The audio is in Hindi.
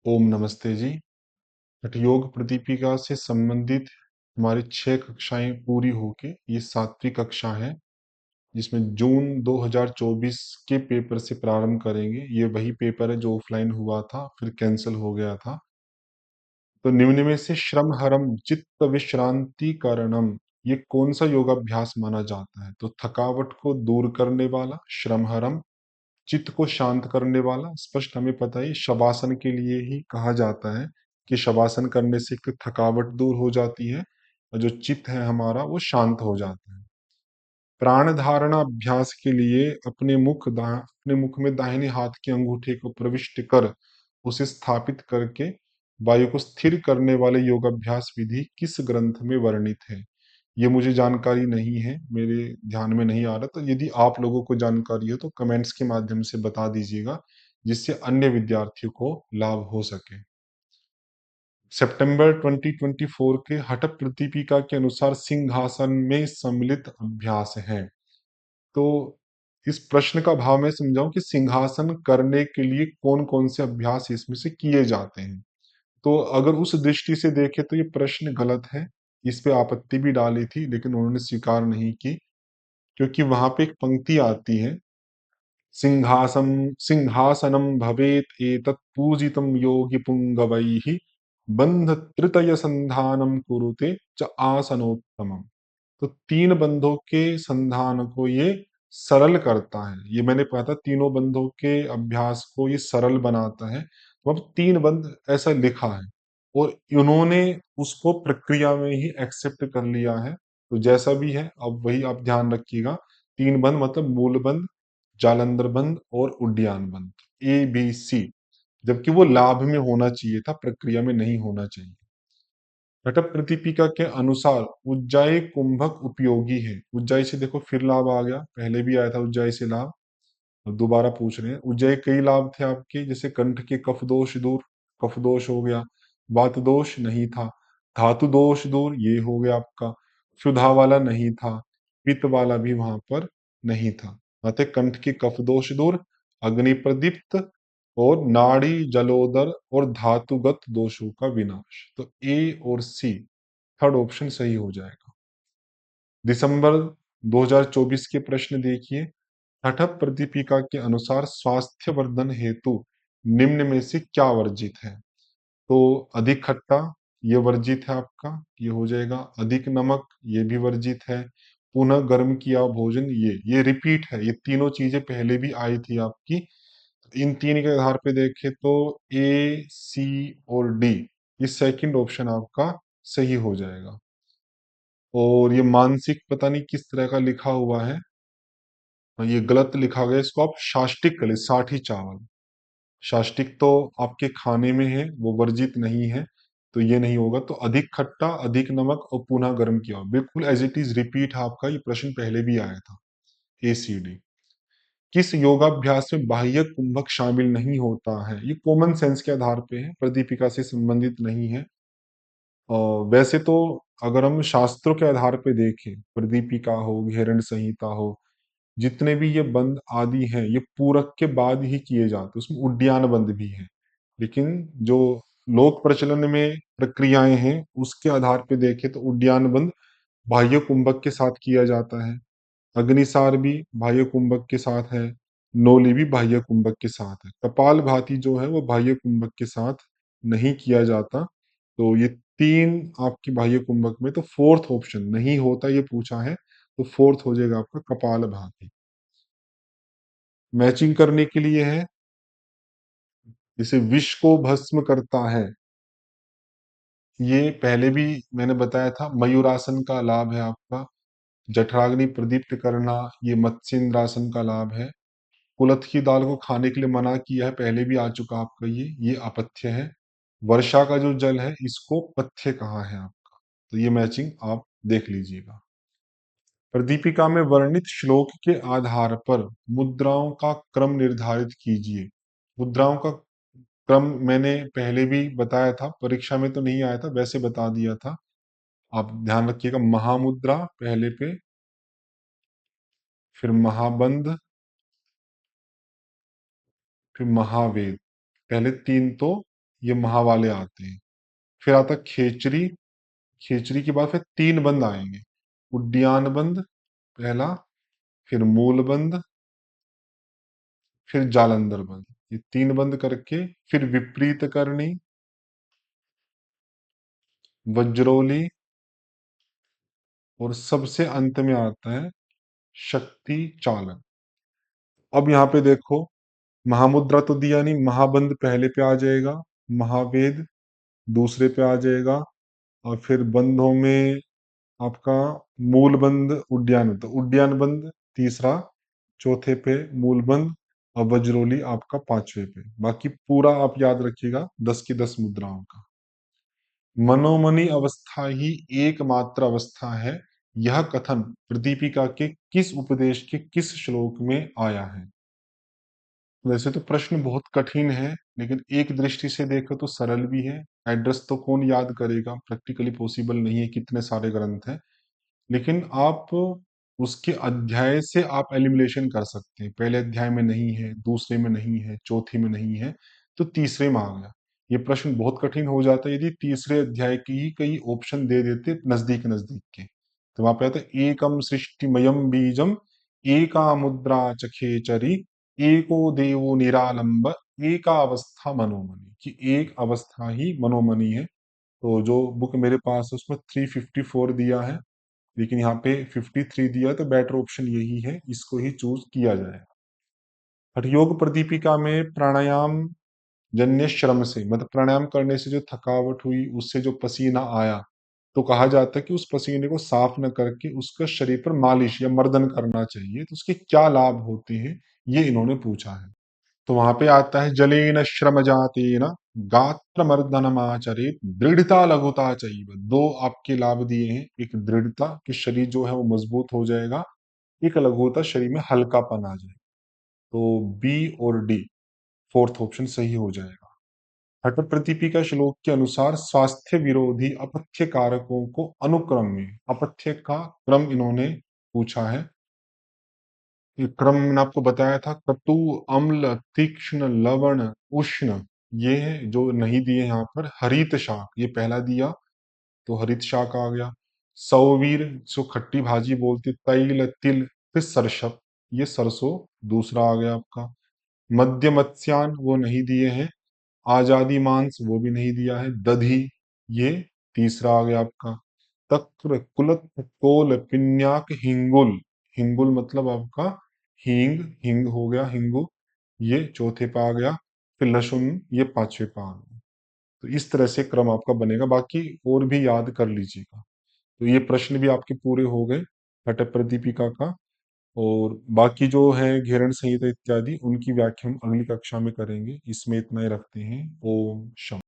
ओम नमस्ते जी। हठयोग प्रदीपिका से संबंधित हमारी 6 कक्षाएं पूरी होके ये 7वीं कक्षा है, जिसमें जून 2024 के पेपर से प्रारंभ करेंगे। ये वही पेपर है जो ऑफलाइन हुआ था, फिर कैंसिल हो गया था। तो निम्न में से श्रम हरम चित्त विश्रांति कारणम, ये कौन सा योगाभ्यास माना जाता है? तो थकावट को दूर करने वाला श्रम हरम, चित्त को शांत करने वाला। स्पष्ट हमें पता है शवासन के लिए ही कहा जाता है कि शवासन करने से एक तो थकावट दूर हो जाती है और जो चित्त है हमारा वो शांत हो जाता है। प्राण धारणा अभ्यास के लिए अपने मुख में दाहिने हाथ के अंगूठे को प्रविष्ट कर उसे स्थापित करके वायु को स्थिर करने वाले योगाभ्यास विधि किस ग्रंथ में वर्णित है? ये मुझे जानकारी नहीं है, मेरे ध्यान में नहीं आ रहा। तो यदि आप लोगों को जानकारी हो तो कमेंट्स के माध्यम से बता दीजिएगा, जिससे अन्य विद्यार्थियों को लाभ हो सके। सितंबर 2024 के हठ प्रदीपिका के अनुसार सिंहासन में सम्मिलित अभ्यास है। तो इस प्रश्न का भाव मैं समझाऊं कि सिंहासन करने के लिए कौन कौन से अभ्यास इसमें से किए जाते हैं। तो अगर उस दृष्टि से देखें तो ये प्रश्न गलत है। इस पे आपत्ति भी डाली थी लेकिन उन्होंने स्वीकार नहीं की, क्योंकि वहां पे एक पंक्ति आती है, सिंहासम सिंहासनम भवेत एतत् पूजितम योगी पुंगवैः बंध त्रितय संधानम कुरुते च आसनोत्तमम। तो 3 बंधों के संधान को ये सरल करता है। ये मैंने पढ़ा था, तीनों बंधों के अभ्यास को ये सरल बनाता है। तो अब 3 बंध ऐसा लिखा है और इन्होंने उसको प्रक्रिया में ही एक्सेप्ट कर लिया है। तो जैसा भी है अब वही आप ध्यान रखिएगा। 3 बंध मतलब मूल बंध, जालंधर बंध और उड्डयन बंध, ABC। जबकि वो लाभ में होना चाहिए था, प्रक्रिया में नहीं होना चाहिए। घटक प्रदीपिका के अनुसार उज्जाई कुंभक उपयोगी है। उज्जाई से देखो फिर लाभ आ गया, पहले भी आया था उज्जाई से लाभ, अब दोबारा पूछ रहे हैं। उज्जाई कई लाभ थे आपके, जैसे कंठ के कफ दोष दूर, कफ दोष हो गया। वात दोष नहीं था। धातु दोष दूर, ये हो गया आपका। क्षुधा वाला नहीं था। पित्त वाला भी वहां पर नहीं था। अतः कंठ के कफ दोष दूर, अग्नि प्रदीप्त और नाड़ी जलोदर और धातुगत दोषों का विनाश। तो ए और सी, थर्ड ऑप्शन सही हो जाएगा। दिसंबर 2024 के प्रश्न देखिए। हठप प्रदीपिका के अनुसार स्वास्थ्य वर्धन हेतु निम्न में से क्या वर्जित है? तो अधिक खट्टा, ये वर्जित है आपका, ये हो जाएगा। अधिक नमक, ये भी वर्जित है। पुनः गर्म किया भोजन, ये रिपीट है। ये तीनों चीजें पहले भी आई थी आपकी। इन तीन के आधार पे देखें तो ए, सी और डी, ये सेकंड ऑप्शन आपका सही हो जाएगा। और ये मानसिक पता नहीं किस तरह का लिखा हुआ है, ये गलत लिखा गया। इसको आप शास्टिक कर ले, साठी चावल। शास्टिक तो आपके खाने में है, वो वर्जित नहीं है, तो ये नहीं होगा। तो अधिक खट्टा, अधिक नमक और पुनः गर्म किया, बिल्कुल एज इट इज रिपीट है आपका। ये प्रश्न पहले भी आया था। ACD। किस योगाभ्यास में बाह्य कुंभक शामिल नहीं होता है? ये कॉमन सेंस के आधार पे है, प्रदीपिका से संबंधित नहीं है। वैसे तो अगर हम शास्त्रों के आधार पे देखें, प्रदीपिका हो, घेरण संहिता हो, जितने भी ये बंद आदि हैं, ये पूरक के बाद ही किए जाते हैं। उसमें उड्डयन बंद भी है, लेकिन जो लोक प्रचलन में प्रक्रियाएं हैं उसके आधार पे देखें तो उड्डयन बंद बाह्य कुंभक के साथ किया जाता है। अग्निसार भी बाह्य कुंभक के साथ है। नोली भी बाह्य कुंभक के साथ है। कपाल भाती जो है वो बाह्य कुंभक के साथ नहीं किया जाता। तो ये 3 आपकी बाह्य कुंभक में, तो फोर्थ ऑप्शन नहीं होता, ये पूछा है तो फोर्थ हो जाएगा आपका कपाल भाती। मैचिंग करने के लिए है, जैसे विष को भस्म करता है, ये पहले भी मैंने बताया था। मयूरासन का लाभ है आपका। जठराग्नि प्रदीप्त करना, ये मत्स्येंद्रासन का लाभ है। कुलथ की दाल को खाने के लिए मना किया है, पहले भी आ चुका आपका, ये अपथ्य है। वर्षा का जो जल है इसको पथ्य कहा है आपका। तो ये मैचिंग आप देख लीजिएगा। प्रदीपिका में वर्णित श्लोक के आधार पर मुद्राओं का क्रम निर्धारित कीजिए। मुद्राओं का क्रम मैंने पहले भी बताया था, परीक्षा में तो नहीं आया था, वैसे बता दिया था। आप ध्यान रखिएगा, महामुद्रा पहले पे, फिर महाबंध, फिर महावेद। पहले 3 तो ये महा वाले आते हैं। फिर आता है खेचरी, खेचरी के बाद फिर 3 बंद आएंगे। उड्डयन बंद पहला, फिर मूल बंद, फिर जालंधर बंद। ये 3 बंद करके फिर विपरीत करनी, वज्रोली, और सबसे अंत में आता है शक्ति चालन। अब यहाँ पे देखो, महामुद्रा तो दिया नहीं, महाबंद पहले पे आ जाएगा, महावेद दूसरे पे आ जाएगा, और फिर बंधों में आपका मूल बंद उड्डयन, तो उड्डयन बंद तीसरा, चौथे पे मूल बंद, और वज्रोली आपका पांचवे पे। बाकी पूरा आप याद रखिएगा 10 की 10 मुद्राओं का। मनोमनी अवस्था ही एकमात्र अवस्था है, यह कथन प्रदीपिका के किस उपदेश के किस श्लोक में आया है? वैसे तो प्रश्न बहुत कठिन है, लेकिन एक दृष्टि से देखो तो सरल भी है। एड्रेस तो कौन याद करेगा, प्रैक्टिकली पॉसिबल नहीं है, कितने सारे ग्रंथ हैं। लेकिन आप उसके अध्याय से आप एलिमिनेशन कर सकते हैं। पहले अध्याय में नहीं है, दूसरे में नहीं है, चौथे में नहीं है, तो तीसरे में आ गया। ये प्रश्न बहुत कठिन हो जाता है यदि तीसरे अध्याय की ही कई ऑप्शन दे देते नजदीक नजदीक के। तो वहां पे आता है एकम सृष्टिमयम बीजम, एका मुद्रा चखेचरी, एको देवो निरालंब, एका अवस्था मनोमणि, कि एक अवस्था ही मनोमणि है। तो जो बुक मेरे पास है उसमें 354 दिया है, लेकिन यहाँ पे 53 दिया है, तो बेटर ऑप्शन यही है, इसको ही चूज किया जाए। हठयोग प्रदीपिका में प्राणायाम जन्य श्रम से, मतलब प्राणायाम करने से जो थकावट हुई, उससे जो पसीना आया, तो कहा जाता है कि उस पसीने को साफ न करके उसका शरीर पर मालिश या मर्दन करना चाहिए। तो उसके क्या लाभ होते हैं, ये इन्होंने पूछा है। तो वहां पे आता है जलेन श्रम जातेन गात्र मर्दनमाचरेत दृढ़ता लघुता चाहिए। दो आपके लाभ दिए हैं, एक दृढ़ता कि शरीर जो है वो मजबूत हो जाएगा, एक लघुता शरीर में हल्कापन आ जाए। तो बी और डी फोर्थ ऑप्शन सही हो जाएगा। हठ प्रदीपिका श्लोक के अनुसार स्वास्थ्य विरोधी अपथ्य कारकों को अनुक्रम में, अपथ्य का क्रम इन्होंने पूछा है। ये क्रम मैंने आपको बताया था, कटु, अम्ल, तीक्ष्ण, लवण, उष्ण, ये है जो नहीं दिए यहाँ पर। हरित शाक ये पहला दिया, तो हरित शाक आ गया। सौवीर जो खट्टी भाजी बोलते, तैल, तिल, फिर सरसप, ये सरसों दूसरा आ गया आपका। मध्य मत्स्यान वो नहीं दिए हैं। आजादी मांस वो भी नहीं दिया है। दधी ये तीसरा आ गया आपका। तक्र, कुलत, कोल, पिन्याक, हिंगुल, हिंगुल मतलब आपका हींग, हिंग हो गया हिंगु, ये चौथे पे आ गया। फिर लहसुन ये पांचवे पे आ गया। तो इस तरह से क्रम आपका बनेगा, बाकी और भी याद कर लीजिएगा। तो ये प्रश्न भी आपके पूरे हो गए घट प्रदीपिका का। और बाकी जो है घेरण संहिता इत्यादि, उनकी व्याख्या हम अगली कक्षा में करेंगे। इसमें इतना ही रखते हैं। ओम शम।